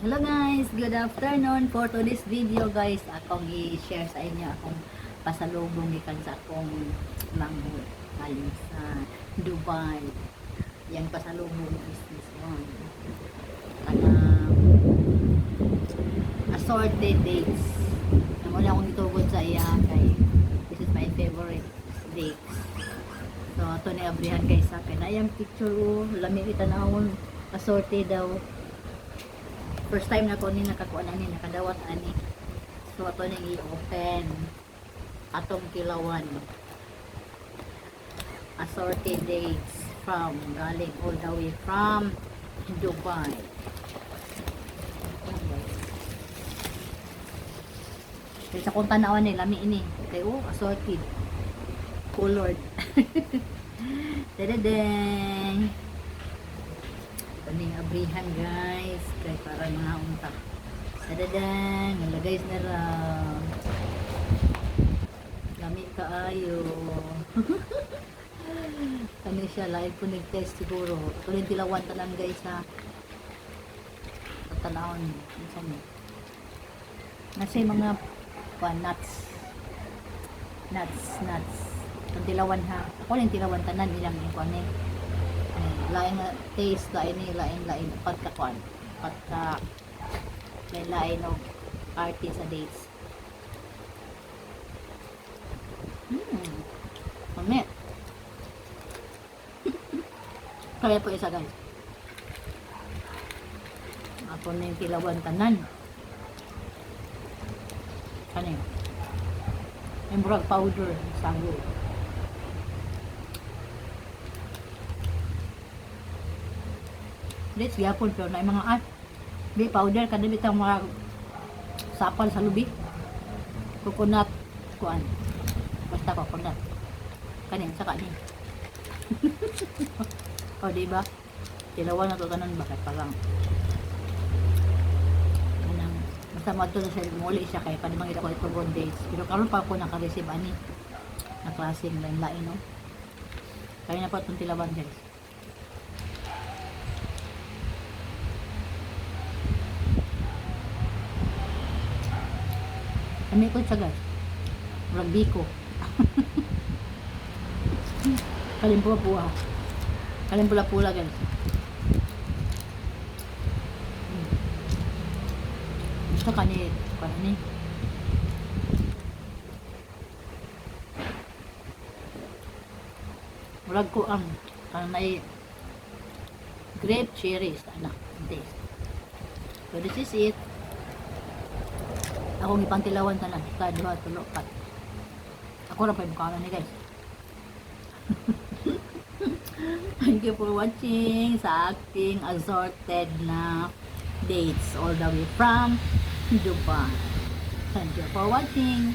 Hello guys, good afternoon. For today's video guys, akong i-share sa inyo akong pasalubong gikan sa akong manghod galing sa Dubai. Yang pasalubong is this one. Assorted dates. Amo na akong itugod sa iya kay this is my favorite dates. So ato ni abrihan guys sa akin. Ayang picture lami kita naon assorted daw. First time na ko ni nakakuha na ni nakadawat ani. So ato ni i-open atong kilawan. Assorted dates from galing all the way from Dubai. Kaya sa kung tanawan ni lami ini. Kay assorted. Colored. Dadadang. Kaning abrihan guys kay para maunta. Dadadang, hala guys na ra. Lami kaayo. Kani siya live po nag-test siguro. Tuloy tilawan tanan guys ha. Tatanawon unsa ni. Nasa mga nuts. Ang tilawan ha. Ako lang tilawan tanan ilang ikuan ni. Lain na taste, lain pagkakuan. Pagka lain o arty sa dates. Mamit. Kaya po isa guys. Ako na yung tilawan tanan. Ano yun? Yung murag powder. Sango. Dates gyapon pero na mga di powder kada bitang mga sapal sa lubi. Coconut kuan. Basta coconut. Kanin saka ni. O di ba? Tilawan na to tanan bakit parang anang basta madto na siya muli siya kay kada mangita ko ito good dates. Pero karon pa ako naka-receive ani na klaseng lain no. Kaya na po itong tilawan guys. Kami ko siya guys. Ragbiko. Kalimpula-pula. Kalimpula-pula guys. Gusto ka ni murag ko ang may grape cherries. Anak. Taste. So this is it. Akong ipantilawan tanan ka duha tulo pat. Ako ra pa mukha ni guys. Thank you for watching sa acting assorted na dates all the way from Dubai. Thank you for watching.